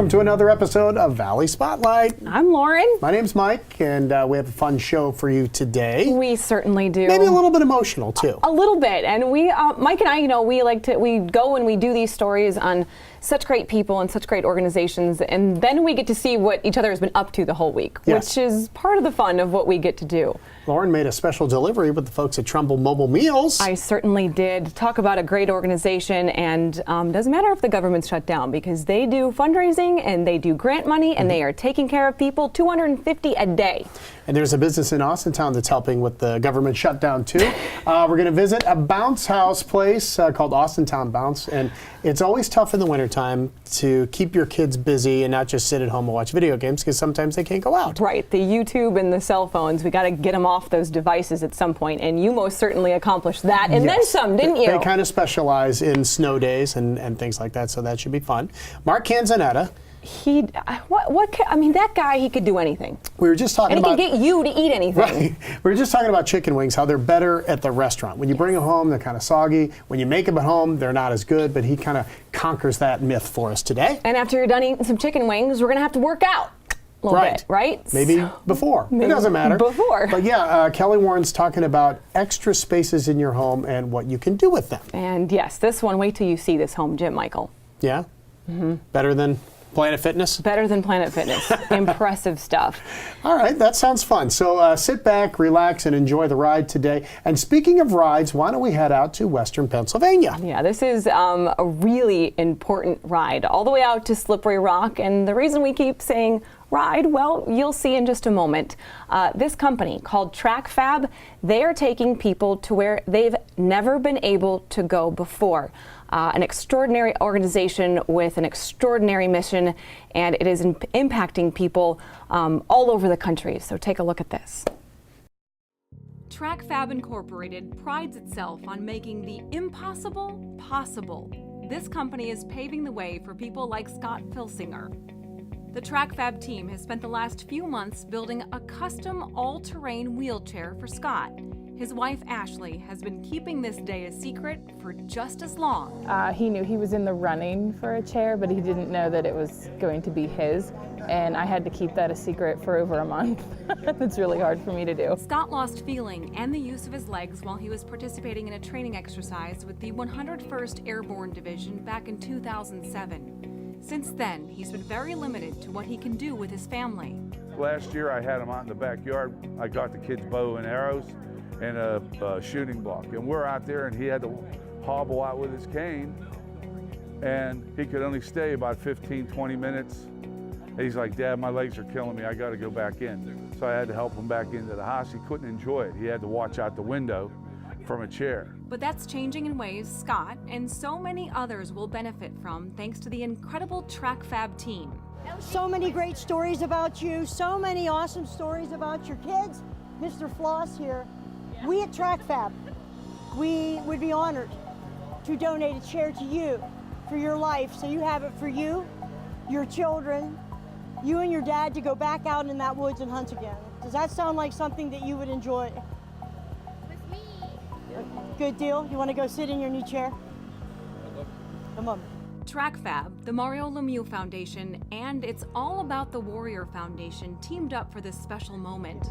welcome to another episode of Valley Spotlight. I'm Lauren. My name's Mike, and we have a fun show for you today. We certainly do. Maybe a little bit emotional, too. A little bit. And we, Mike and I, we go and we do these stories on such great people and such great organizations, and then we get to see what each other has been up to the whole week, Yes. which is part of the fun of what we get to do. Lauren made a special delivery with the folks at Trumbull Mobile Meals. I certainly did. Talk about a great organization, and doesn't matter if the government's shut down, because they do fundraising and they do grant money and they are taking care of people, 250 a day. And there's a business in Austintown that's helping with the government shutdown, too. We're going to visit a bounce house place called Austintown Bounce, and it's always tough in the wintertime to keep your kids busy and not just sit at home and watch video games, because sometimes they can't go out. Right, the YouTube and the cell phones, we got to get them off those devices at some point, and you most certainly accomplished that, and then some, didn't you? They kind of specialize in snow days and things like that, so that should be fun. Mark Canzonetta. That guy, he could do anything. We were just talking about... And he can get you to eat anything. Right. We were just talking about chicken wings, how they're better at the restaurant. When you bring them home, they're kind of soggy. When you make them at home, they're not as good, but he kind of conquers that myth for us today. And after you're done eating some chicken wings, we're going to have to work out a little bit, right? Maybe before. It doesn't matter. Before. But yeah, Kelly Warren's talking about extra spaces in your home and what you can do with them. And yes, this one, wait till you see this home gym, Michael. Yeah? Mm-hmm. Better than Planet Fitness? Better than Planet Fitness. Impressive stuff. All right, that sounds fun. So sit back, relax, and enjoy the ride today. And speaking of rides, why don't we head out to Western Pennsylvania? Yeah, this is a really important ride, all the way out to Slippery Rock. And the reason we keep saying ride, well, you'll see in just a moment. This company called TrackFab, they are taking people to where they've never been able to go before. An extraordinary organization with an extraordinary mission, and it is impacting people all over the country. So take a look at this. TrackFab Incorporated prides itself on making the impossible possible. This company is paving the way for people like Scott Filsinger. The TrackFab team has spent the last few months building a custom all-terrain wheelchair for Scott. His wife, Ashley, has been keeping this day a secret for just as long. He knew he was in the running for a chair, but he didn't know that it was going to be his. And I had to keep that a secret for over a month. It's really hard for me to do. Scott lost feeling and the use of his legs while he was participating in a training exercise with the 101st Airborne Division back in 2007. Since then, he's been very limited to what he can do with his family. Last year I had him out in the backyard. I got the kids bow and arrows and a shooting block. And we're out there and he had to hobble out with his cane and he could only stay about 15, 20 minutes. And he's like, Dad, my legs are killing me. I got to go back in. So I had to help him back into the house. He couldn't enjoy it. He had to watch out the window from a chair. But that's changing in ways Scott and so many others will benefit from thanks to the incredible TrackFab team. So many great stories about you, so many awesome stories about your kids. Mr. Floss here. We at TrackFab, we would be honored to donate a chair to you for your life, so you have it for you, your children, you and your dad to go back out in that woods and hunt again. Does that sound like something that you would enjoy? With me. Good deal. You want to go sit in your new chair? Come on. TrackFab, the Mario Lemieux Foundation, and It's All About the Warrior Foundation teamed up for this special moment.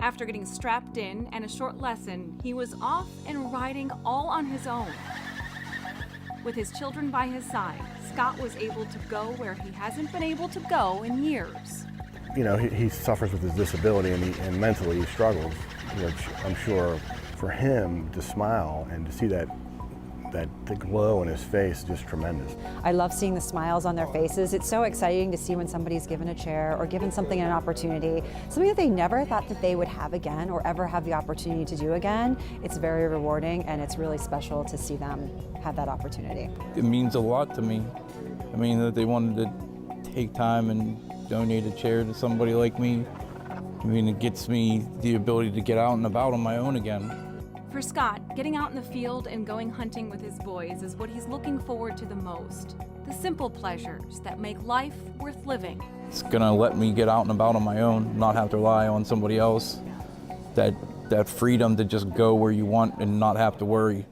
After getting strapped in and a short lesson, he was off and riding all on his own. With his children by his side, Scott was able to go where he hasn't been able to go in years. You know, he suffers with his disability and mentally he struggles, which I'm sure for him to smile and to see that the glow in his face is just tremendous. I love seeing the smiles on their faces. It's so exciting to see when somebody's given a chair or given something an opportunity, something that they never thought that they would have again or ever have the opportunity to do again. It's very rewarding and it's really special to see them have that opportunity. It means a lot to me. I mean, that they wanted to take time and donate a chair to somebody like me. I mean, it gets me the ability to get out and about on my own again. For Scott, getting out in the field and going hunting with his boys is what he's looking forward to the most. The simple pleasures that make life worth living. It's gonna let me get out and about on my own, not have to rely on somebody else. That freedom to just go where you want and not have to worry.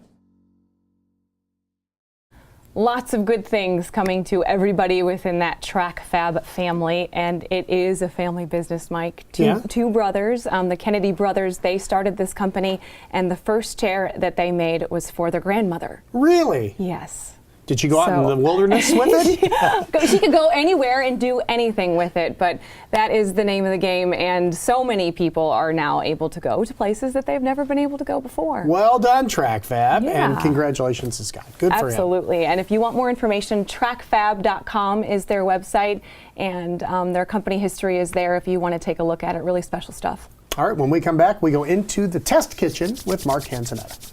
Lots of good things coming to everybody within that Track Fab family, and it is a family business, Mike. Two brothers, the Kennedy brothers, they started this company, and the first chair that they made was for their grandmother. Really? Yes. Did she go out in the wilderness with it? She could go anywhere and do anything with it, but that is the name of the game, and so many people are now able to go to places that they've never been able to go before. Well done, Track Fab, Yeah. and congratulations to Scott. Good for him. Absolutely, and if you want more information, trackfab.com is their website, and their company history is there if you want to take a look at it. Really special stuff. All right, when we come back, we go into the test kitchen with Mark Canzonetta.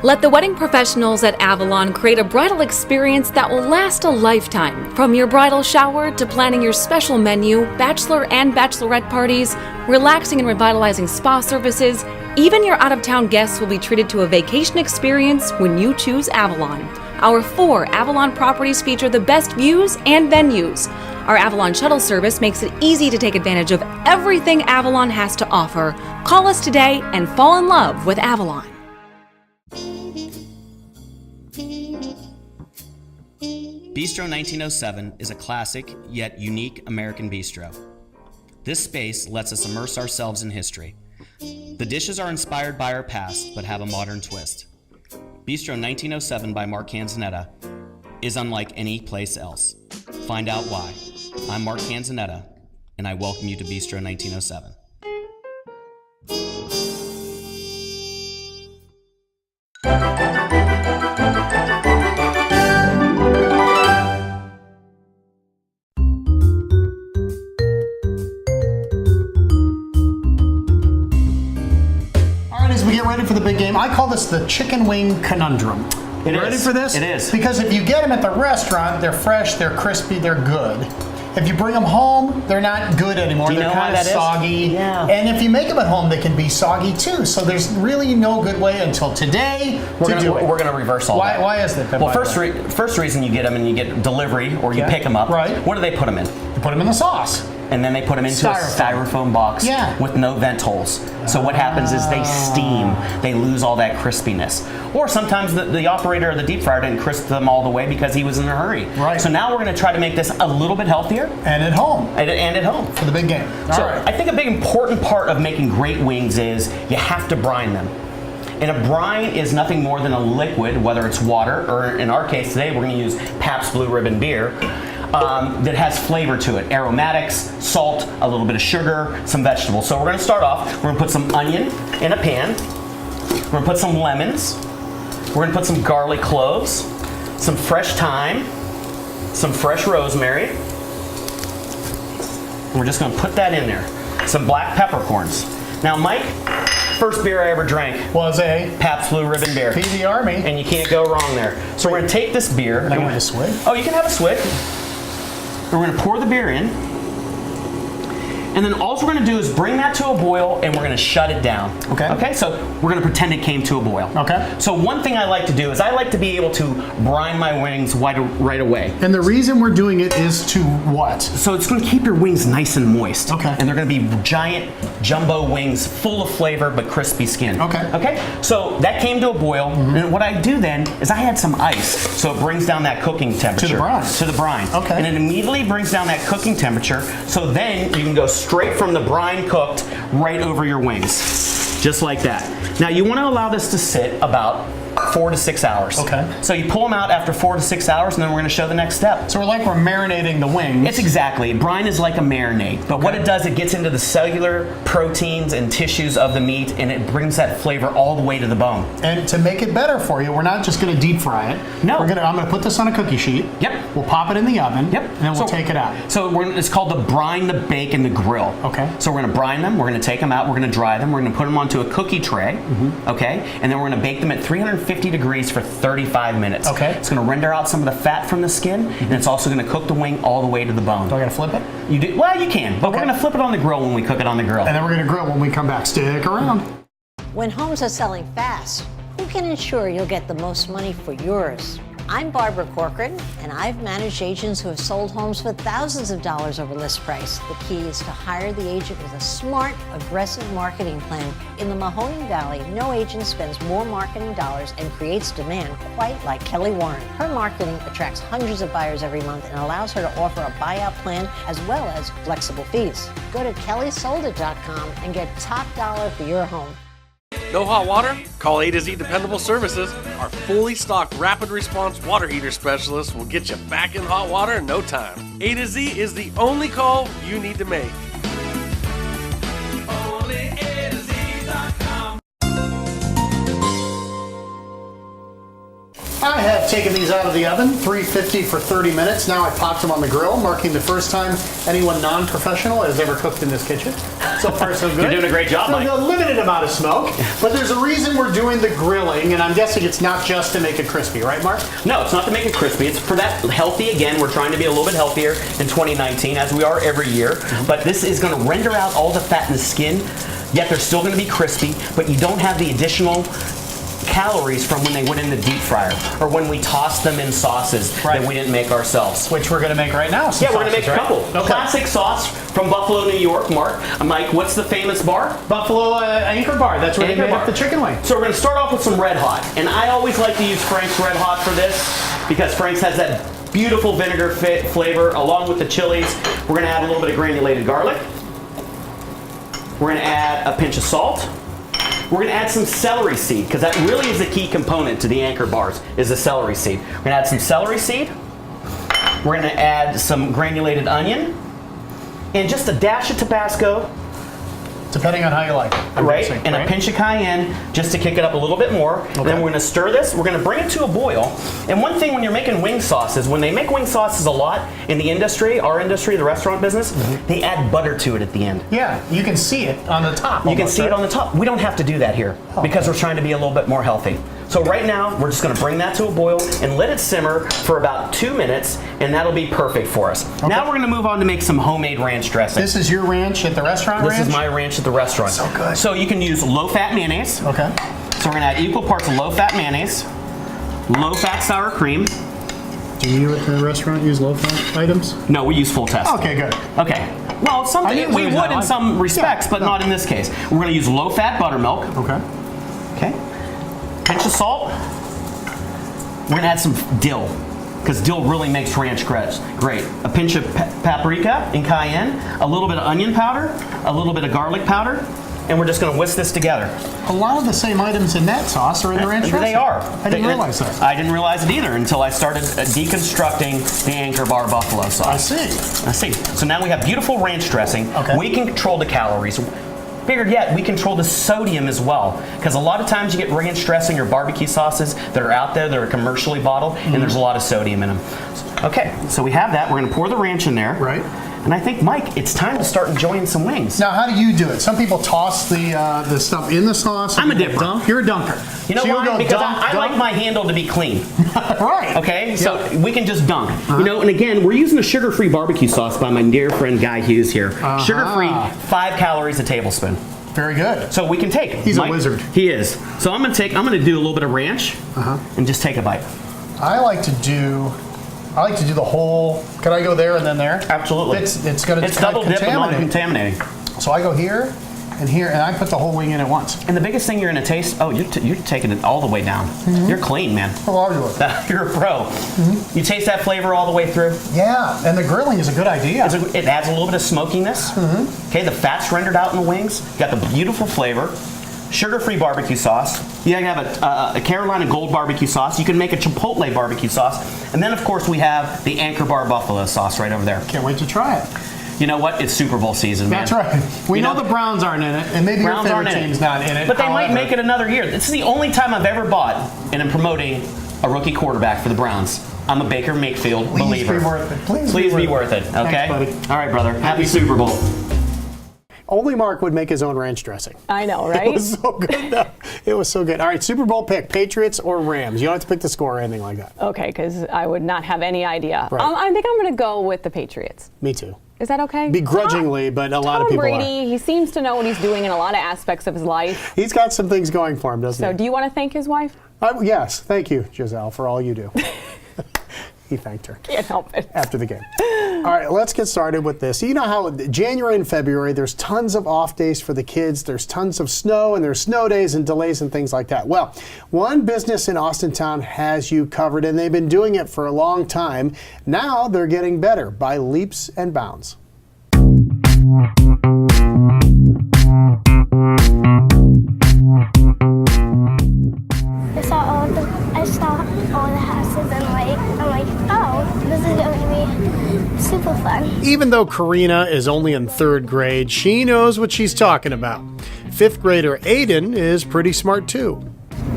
Let the wedding professionals at Avalon create a bridal experience that will last a lifetime. From your bridal shower to planning your special menu, bachelor and bachelorette parties, relaxing and revitalizing spa services, even your out-of-town guests will be treated to a vacation experience when you choose Avalon. Our 4 Avalon properties feature the best views and venues. Our Avalon shuttle service makes it easy to take advantage of everything Avalon has to offer. Call us today and fall in love with Avalon. Bistro 1907 is a classic yet unique American bistro. This space lets us immerse ourselves in history. The dishes are inspired by our past but have a modern twist. Bistro 1907 by Mark Canzonetta is unlike any place else. Find out why. I'm Mark Canzonetta, and I welcome you to Bistro 1907. As we get ready for the big game, I call this the chicken wing conundrum. You ready for this? It is. Because if you get them at the restaurant, they're fresh, they're crispy, they're good. If you bring them home, they're not good anymore. They're kind of soggy. Yeah. And if you make them at home, they can be soggy too. So there's really no good way until today to do it. We're going to reverse all that. Why is that? Well, first reason you get them and you get delivery or you pick them up. Right. What do they put them in? You put them in the sauce. And then they put them into a styrofoam box with no vent holes. So what happens is they steam. They lose all that crispiness. Or sometimes the operator of the deep fryer didn't crisp them all the way because he was in a hurry. Right. So now we're going to try to make this a little bit healthier. And at home. And at home. For the big game. So I think a big important part of making great wings is you have to brine them. And a brine is nothing more than a liquid, whether it's water, or in our case today, we're going to use Pabst Blue Ribbon beer, that has flavor to it. Aromatics, salt, a little bit of sugar, some vegetables. So we're going to start off, we're going to put some onion in a pan. We're going to put some lemons. We're going to put some garlic cloves, some fresh thyme, some fresh rosemary. And we're just going to put that in there. Some black peppercorns. Now, Mike, first beer I ever drank was a Pabst Blue Ribbon beer. Feed the Army. And you can't go wrong there. So we're going to take this beer. And I want a swig? Oh, you can have a swig. We're going to pour the beer in. And then all we're going to do is bring that to a boil and we're going to shut it down. Okay. Okay, so we're going to pretend it came to a boil. Okay. So one thing I like to do is I like to be able to brine my wings right away. And the reason we're doing it is to what? So it's going to keep your wings nice and moist. Okay. And they're going to be giant jumbo wings full of flavor but crispy skin. Okay. Okay, so that came to a boil. And what I do then is I add some ice so it brings down that cooking temperature. To the brine. To the brine. Okay. And it immediately brings down that cooking temperature so then you can go straight from the brine cooked right over your wings. Just like that. Now you want to allow this to sit about 4 to 6 hours. Okay. So you pull them out after 4 to 6 hours and then we're going to show the next step. So we're marinating the wings. It's exactly. Brine is like a marinade, but what it does, it gets into the cellular proteins and tissues of the meat and it brings that flavor all the way to the bone. And to make it better for you, we're not just going to deep fry it. No. I'm going to put this on a cookie sheet. Yep. We'll pop it in the oven. Yep. And then we'll take it out. So it's called the brine, the bake, and the grill. Okay. So we're going to brine them, we're going to take them out, we're going to dry them, we're going to put them onto a cookie tray, okay? And then we're going to bake them at 350 degrees for 35 minutes. Okay. It's going to render out some of the fat from the skin, and it's also going to cook the wing all the way to the bone. Do I got to flip it? You do. Well, you can, but we're going to flip it on the grill when we cook it on the grill. And then we're going to grill when we come back. Stick around. When homes are selling fast, who can ensure you'll get the most money for yours? I'm Barbara Corcoran, and I've managed agents who have sold homes for thousands of dollars over list price. The key is to hire the agent with a smart, aggressive marketing plan. In the Mahoning Valley, no agent spends more marketing dollars and creates demand quite like Kelly Warren. Her marketing attracts hundreds of buyers every month and allows her to offer a buyout plan as well as flexible fees. Go to kellysoldit.com and get top dollar for your home. No hot water? Call A to Z Dependable Services. Our fully stocked rapid response water heater specialist will get you back in hot water in no time. A to Z is the only call you need to make. Only A to Z.com. I have taken these out of the oven, 350 for 30 minutes. Now I popped them on the grill, marking the first time anyone non-professional has ever cooked in this kitchen. So far, so good. You're doing a great job, Mike. A limited amount of smoke, but there's a reason we're doing the grilling, and I'm guessing it's not just to make it crispy, right, Mark? No, it's not to make it crispy. It's for that healthy. Again, we're trying to be a little bit healthier in 2019, as we are every year. But this is going to render out all the fat in the skin, yet they're still going to be crispy, but you don't have the additional calories from when they went in the deep fryer or when we tossed them in sauces that we didn't make ourselves. Which we're going to make right now. Yeah, we're going to make a couple. Okay. Classic sauce from Buffalo, New York. Mike, what's the famous bar? Buffalo Anchor Bar. That's where they made up the chicken wing. So we're going to start off with some Red Hot. And I always like to use Frank's Red Hot for this because Frank's has that beautiful vinegar flavor along with the chilies. We're going to add a little bit of granulated garlic. We're going to add a pinch of salt. We're going to add some celery seed because that really is the key component to the Anchor bars is the celery seed. We're going to add some celery seed. We're going to add some granulated onion and just a dash of Tabasco. Depending on how you like it. And a pinch of cayenne just to kick it up a little bit more. Okay. And then we're going to stir this. We're going to bring it to a boil. And one thing when you're making wing sauces, when they make wing sauces a lot in the industry, our industry, the restaurant business, they add butter to it at the end. Yeah, you can see it on the top. You can see it on the top. We don't have to do that here because we're trying to be a little bit more healthy. So right now, we're just going to bring that to a boil and let it simmer for about 2 minutes, and that'll be perfect for us. Okay. Now we're going to move on to make some homemade ranch dressing. This is your ranch at the restaurant ranch? This is my ranch at the restaurant. So good. So you can use low-fat mayonnaise. Okay. So we're going to add equal parts of low-fat mayonnaise, low-fat sour cream. Do you at the restaurant use low-fat items? No, we use full test. Okay, good. Okay. Well, we would in some respects, but not in this case. We're going to use low-fat buttermilk. Okay. Okay. Pinch of salt. We're going to add some dill because dill really makes ranch great. A pinch of paprika and cayenne, a little bit of onion powder, a little bit of garlic powder, and we're just going to whisk this together. A lot of the same items in that sauce are in the ranch dressing. They are. I didn't realize that. I didn't realize it either until I started deconstructing the Anchor Bar buffalo sauce. I see. So now we have beautiful ranch dressing. Okay. We can control the calories. Bigger yet, we control the sodium as well. Because a lot of times you get ranch dressing or barbecue sauces that are out there that are commercially bottled, and there's a lot of sodium in them. Okay, so we have that. We're going to pour the ranch in there. Right. And I think, Mike, it's time to start enjoying some wings. Now, how do you do it? Some people toss the stuff in the sauce. I'm a dipper. You're a dunker. You know why? Because I like my handle to be clean. Right. Okay? So we can just dunk. You know, and again, we're using a sugar-free barbecue sauce by my dear friend Guy Hughes here. Sugar-free, 5 calories a tablespoon. Very good. So we can take it. He's a wizard. He is. So I'm gonna do a little bit of ranch and just take a bite. I like to do the whole. Can I go there and then there? Absolutely. It's double dip and non-contaminating. So I go here and here, and I put the whole wing in at once. And the biggest thing you're gonna taste. Oh, you're taking it all the way down. You're clean, man. How are you? You're a pro. You taste that flavor all the way through. Yeah, and the grilling is a good idea. It adds a little bit of smokiness. Okay, the fat's rendered out in the wings. You got the beautiful flavor. Sugar-free barbecue sauce. You have a Carolina Gold barbecue sauce. You can make a Chipotle barbecue sauce. And then, of course, we have the Anchor Bar buffalo sauce right over there. Can't wait to try it. You know what? It's Super Bowl season, man. That's right. We know the Browns aren't in it, and maybe your favorite team's not in it. But they might make it another year. This is the only time I've ever bought and am promoting a rookie quarterback for the Browns. I'm a Baker Mayfield believer. Please be worth it. Please be worth it. Okay? Thanks, buddy. All right, brother. Happy Super Bowl. Only Mark would make his own ranch dressing. I know, right? It was so good. Though. It was so good. All right, Super Bowl pick, Patriots or Rams? You don't have to pick the score or anything like that. Okay, because I would not have any idea. Right. I think I'm going to go with the Patriots. Me too. Is that okay? Begrudgingly, but a lot of Tom people Brady, are. he seems to know what he's doing in a lot of aspects of his life. He's got some things going for him, doesn't So he? do you want to thank his wife? Yes, thank you, Giselle, for all you do. He thanked her. Can't help it. After the game. All right, let's get started with this. You know how January and February, there's tons of off days for the kids. There's tons of snow, and there's snow days and delays and things like that. Well, one business in Austintown has you covered, and they've been doing it for a long time. Now they're getting better by leaps and bounds. I saw all the houses and I'm like, oh, this is going to be super fun. Even though Karina is only in 3rd grade, she knows what she's talking about. 5th grader Aiden is pretty smart too.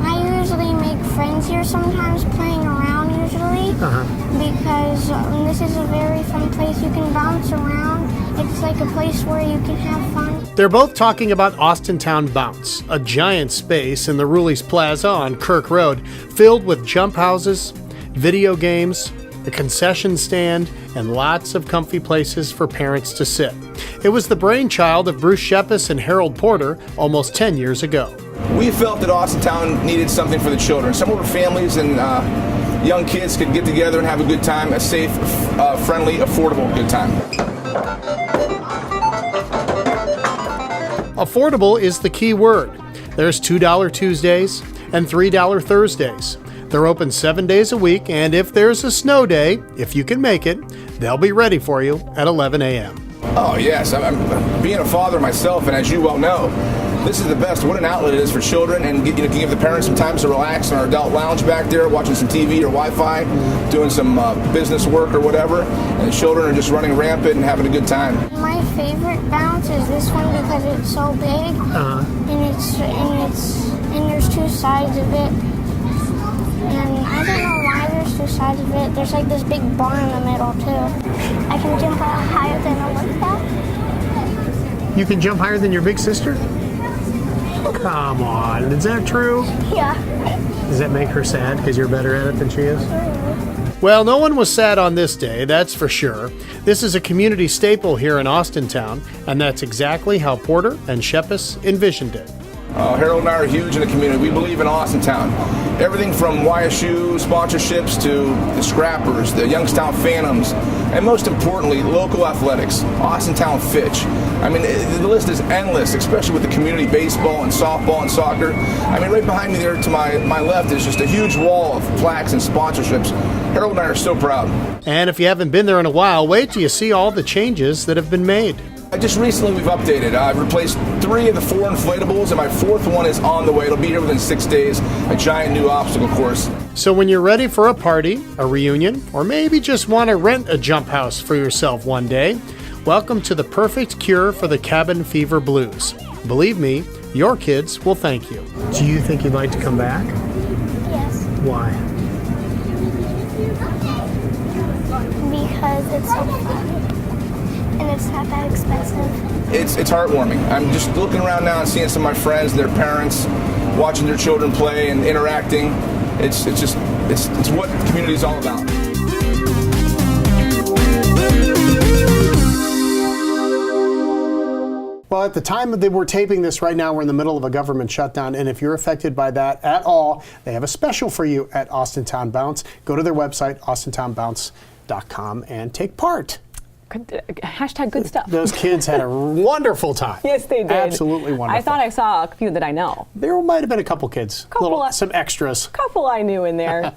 I usually make friends here sometimes, playing around usually, because this is a very fun place. You can bounce around. It's like a place where you can have fun. They're both talking about Austintown Bounce, a giant space in the Ruley's Plaza on Kirk Road, filled with jump houses, video games, a concession stand, and lots of comfy places for parents to sit. It was the brainchild of Bruce Shepis and Harold Porter almost 10 years ago. We felt that Austintown needed something for the children, somewhere where families and young kids could get together and have a good time, a safe, friendly, affordable good time. Affordable is the key word. There's $2 Tuesdays and $3 Thursdays. They're open 7 days a week, and if there's a snow day, if you can make it, they'll be ready for you at 11 a.m. Oh, yes. I'm being a father myself, and as you well know, this is the best. What an outlet it is for children, and you can give the parents some time to relax in our adult lounge back there, watching some TV or Wi-Fi, doing some business work or whatever, and the children are just running rampant and having a good time. My favorite bounce is this one because it's so big, and there's 2 sides of it, and I don't know why there's 2 sides of it. There's like this big bar in the middle too. I can jump higher than Olivia. You can jump higher than your big sister? Come on, is that true? Yeah. Does that make her sad because you're better at it than she is? Well, no one was sad on this day, that's for sure. This is a community staple here in Austintown, and that's exactly how Porter and Shepis envisioned it. Harold and I are huge in the community. We believe in Austintown. Everything from YSU sponsorships to the Scrappers, the Youngstown Phantoms, and most importantly, local athletics, Austintown Fitch. I mean, the list is endless, especially with the community baseball and softball and soccer. I mean, right behind me there to my left is just a huge wall of plaques and sponsorships. Harold and I are so proud. And if you haven't been there in a while, wait till you see all the changes that have been made. Just recently we've updated. I've replaced 3 of the 4 inflatables, and my 4th one is on the way. It'll be here within 6 days, a giant new obstacle course. So when you're ready for a party, a reunion, or maybe just want to rent a jump house for yourself one day, welcome to the perfect cure for the cabin fever blues. Believe me, your kids will thank you. Do you think you'd like to come back? Yes. Why? Because it's so fun. And it's not that expensive. It's heartwarming. I'm just looking around now and seeing some of my friends, their parents, watching their children play and interacting. It's what the community is all about. Well, at the time that we're taping this right now, we're in the middle of a government shutdown, and if you're affected by that at all, they have a special for you at Austintown Bounce. Go to their website, austintownbounce.com, and take part. Hashtag good stuff. Those kids had a wonderful time. Yes, they did. Absolutely wonderful. I thought I saw a few that I know. There might have been a couple kids. Some extras. Couple I knew in there.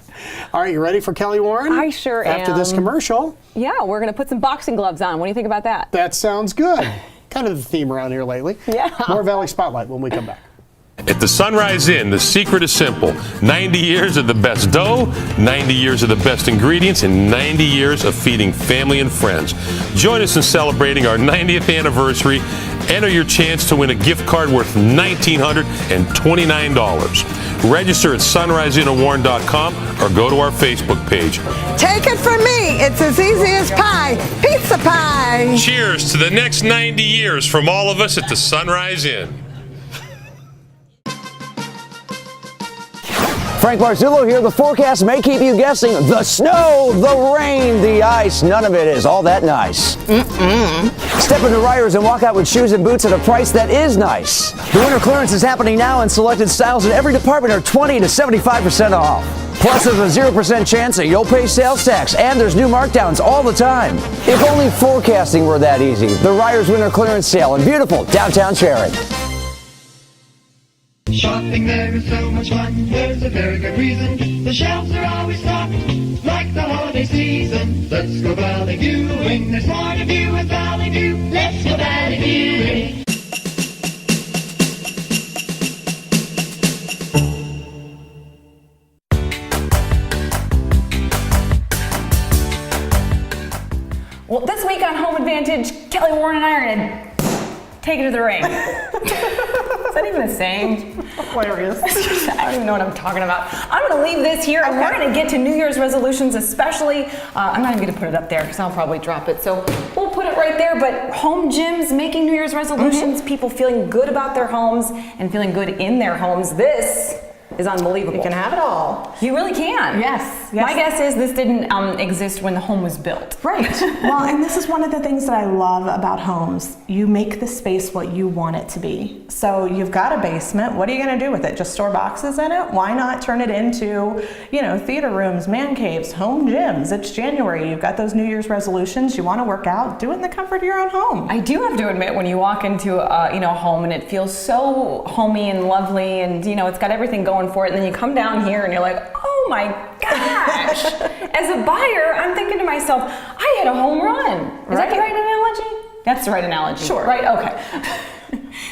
All right, you ready for Kelly Warren? I sure am. After this commercial. Yeah, we're going to put some boxing gloves on. What do you think about that? That sounds good. Kind of the theme around here lately. Yeah. More Valley Spotlight when we come back. At the Sunrise Inn, the secret is simple. 90 years of the best dough, 90 years of the best ingredients, and 90 years of feeding family and friends. Join us in celebrating our 90th anniversary. Enter your chance to win a gift card worth $1,929. Register at sunriseinnawarren.com or go to our Facebook page. Take it from me, it's as easy as pie. Pizza pie. Cheers to the next 90 years from all of us at the Sunrise Inn. Frank Marzullo here. The forecast may keep you guessing. The snow, the rain, the ice, none of it is all that nice. Step into Ryers and walk out with shoes and boots at a price that is nice. The winter clearance is happening now, and selected styles in every department are 20 to 75% off. Plus, there's a 0% chance that you'll pay sales tax, and there's new markdowns all the time. If only forecasting were that easy. The Ryers winter clearance sale in beautiful downtown Sharon. Shopping there is so much fun, there's a very good reason. The shelves are always stocked, like the holiday season. Let's go Valley Viewing, there's more to view at Valley View. Let's go Valley Viewing. Well, this week on Home Advantage, Kelly Warren and I are gonna take it to the ring. Is that even a saying? Hilarious. I don't even know what I'm talking about. I'm going to leave this here, and we're going to get to New Year's resolutions especially. I'm not even going to put it up there because I'll probably drop it. So we'll put it right there. But home gyms making New Year's resolutions, people feeling good about their homes and feeling good in their homes. This is unbelievable. You can have it all. You really can. Yes. My guess is this didn't exist when the home was built. Right. Well, and this is one of the things that I love about homes. You make the space what you want it to be. So you've got a basement. What are you going to do with it? Just store boxes in it? Why not turn it into, theater rooms, man caves, home gyms? It's January. You've got those New Year's resolutions. You want to work out. Do it in the comfort of your own home. I do have to admit, when you walk into a home and it feels so homey and lovely, and it's got everything going for it, and then you come down here and you're like, oh my gosh. As a buyer, I'm thinking to myself, I had a home run. Is that the right analogy? That's the right analogy. Sure. Right, okay.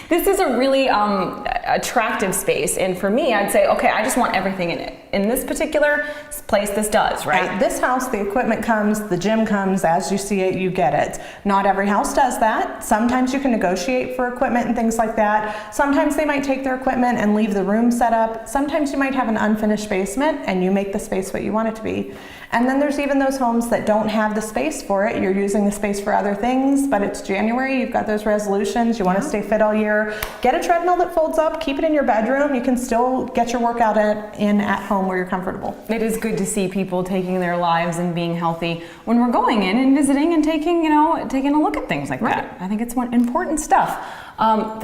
This is a really attractive space, and for me, I'd say, okay, I just want everything in it. In this particular place, this does, right? At this house, the equipment comes, the gym comes, as you see it, you get it. Not every house does that. Sometimes you can negotiate for equipment and things like that. Sometimes they might take their equipment and leave the room set up. Sometimes you might have an unfinished basement and you make the space what you want it to be. And then there's even those homes that don't have the space for it. You're using the space for other things, but it's January, you've got those resolutions, you want to stay fit all year. Get a treadmill that folds up, keep it in your bedroom. You can still get your workout in at home where you're comfortable. It is good to see people taking their lives and being healthy when we're going in and visiting and taking a look at things like that. I think it's important stuff. I'm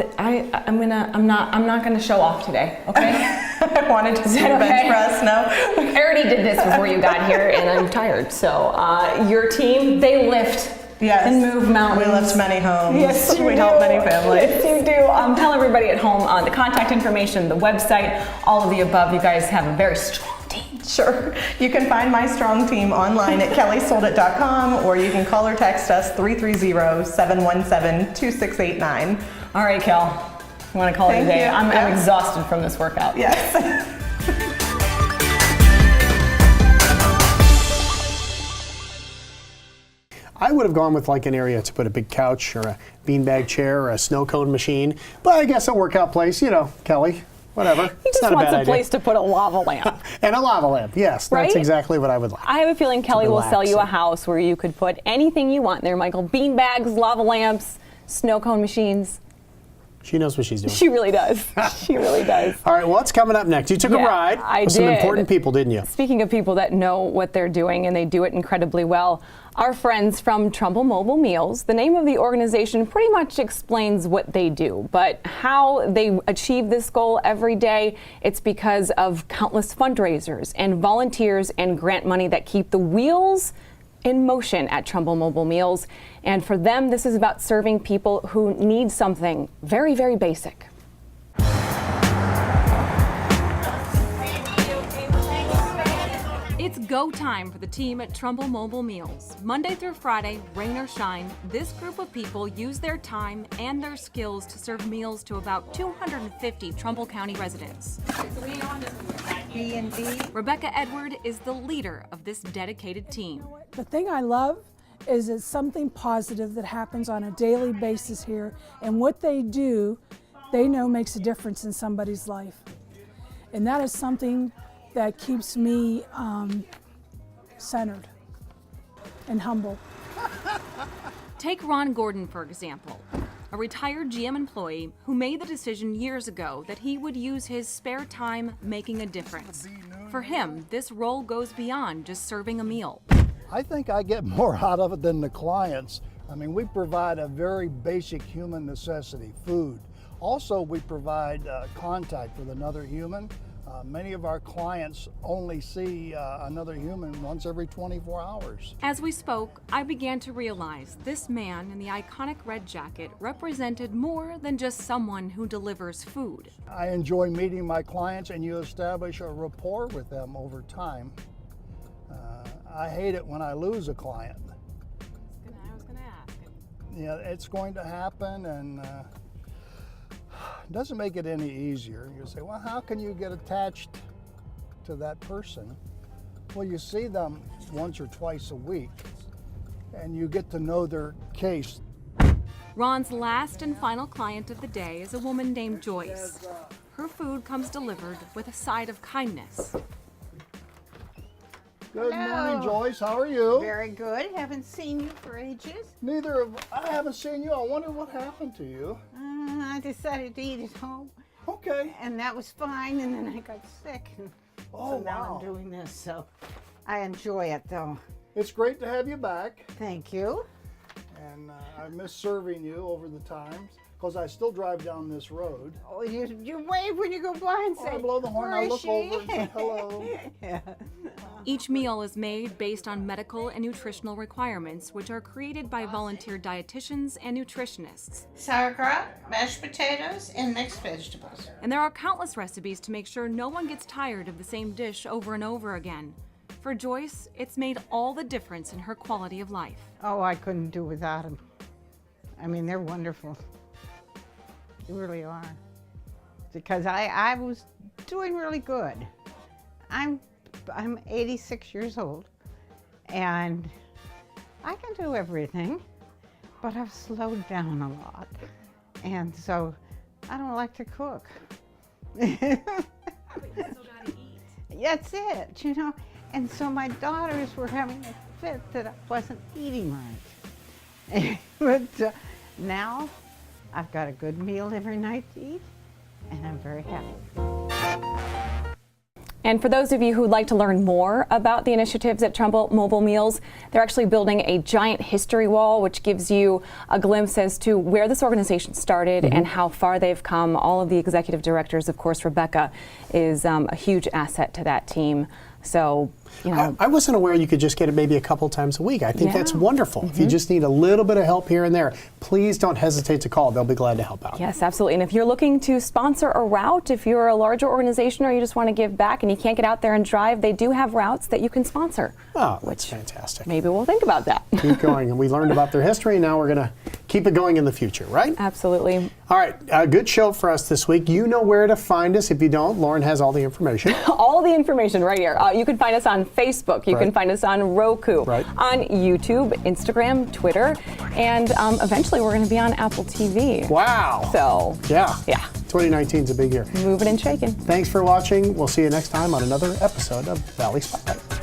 not gonna show off today, okay? I wanted to see a bench press, no? I already did this before you got here, and I'm tired. So your team, they lift and move mountains. We lift many homes. Yes, we help many families. Yes, you do. Tell everybody at home the contact information, the website, all of the above. You guys have a very strong team. Sure. You can find my strong team online at kellysoldit.com, or you can call or text us 330-717-2689. All right, Kel. You want to call it a day? I'm exhausted from this workout. Yes. I would have gone with like an area to put a big couch or a beanbag chair or a snow cone machine, but I guess a workout place, Kelly, whatever. He just wants a place to put a lava lamp. And a lava lamp, yes. Right? That's exactly what I would like. I have a feeling Kelly will sell you a house where you could put anything you want there, Michael. Beanbags, lava lamps, snow cone machines. She knows what she's doing. She really does. She really does. All right, what's coming up next? You took a ride with some important people, didn't you? Speaking of people that know what they're doing, and they do it incredibly well, our friends from Trumbull Mobile Meals, the name of the organization pretty much explains what they do, but how they achieve this goal every day, it's because of countless fundraisers and volunteers and grant money that keep the wheels in motion at Trumbull Mobile Meals. And for them, this is about serving people who need something very, very basic. It's go time for the team at Trumbull Mobile Meals. Monday through Friday, rain or shine, this group of people use their time and their skills to serve meals to about 250 Trumbull County residents. Rebecca Edward is the leader of this dedicated team. The thing I love is it's something positive that happens on a daily basis here, and what they do, they know makes a difference in somebody's life. And that is something that keeps me centered and humble. Take Ron Gordon, for example, a retired GM employee who made the decision years ago that he would use his spare time making a difference. For him, this role goes beyond just serving a meal. I think I get more out of it than the clients I mean, we provide a very basic human necessity, food. Also, we provide contact with another human. Many of our clients only see another human once every 24 hours. As we spoke, I began to realize this man in the iconic red jacket represented more than just someone who delivers food. I enjoy meeting my clients, and you establish a rapport with them over time. I hate it when I lose a client. I was going to ask. Yeah, it's going to happen, and it doesn't make it any easier. You say, well, how can you get attached to that person? Well, you see them once or twice a week, and you get to know their case. Ron's last and final client of the day is a woman named Joyce. Her food comes delivered with a side of kindness. Good Hello. morning, Joyce. How are you? Very good. Haven't seen you for ages. I haven't seen you. I wonder what happened to you. I decided to eat at home. Okay. And that was fine, and then I got sick. And Oh, so now wow. I'm doing this, so I enjoy it, though. It's great to have you back. Thank you. And I miss serving you over the times, because I still drive down this road. Oh, you wave when you go by and say, I blow the horn, "Where I is look she?" over and say hello. Yeah. Each meal is made based on medical and nutritional requirements, which are created by volunteer dietitians and nutritionists. Sauerkraut, mashed potatoes, and mixed vegetables. And there are countless recipes to make sure no one gets tired of the same dish over and over again. For Joyce, it's made all the difference in her quality of life. Oh, I couldn't do without them. I mean, they're wonderful. They really are. Because I was doing really good. I'm 86 years old, and I can do everything, but I've slowed down a lot. And so I don't like to cook. That's it, you know. And so my daughters were having a fit that I wasn't eating right. But now I've got a good meal every night to eat, and I'm very happy. And for those of you who'd like to learn more about the initiatives at Trumbull Mobile Meals, they're actually building a giant history wall, which gives you a glimpse as to where this organization started and how far they've come. All of the executive directors, of course, Rebecca is a huge asset to that team. So, you know. I wasn't aware you could just get it maybe a couple times a week. I think that's wonderful. If you just need a little bit of help here and there, please don't hesitate to call. They'll be glad to help out. Yes, absolutely. And if you're looking to sponsor a route, if you're a larger organization or you just want to give back and you can't get out there and drive, they do have routes that you can sponsor. Oh, that's fantastic. Maybe we'll think about that. Keep going. And we learned about their history. Now we're going to keep it going in the future, right? Absolutely. All right. A good show for us this week. You know where to find us. If you don't, Lauren has all the information. All the information right here. You can find us on Facebook. You can find us on Roku, on YouTube, Instagram, Twitter, and eventually we're going to be on Apple TV. Wow. So, yeah. 2019 is a big year. Moving and shaking. Thanks for watching. We'll see you next time on another episode of Valley Spotlight.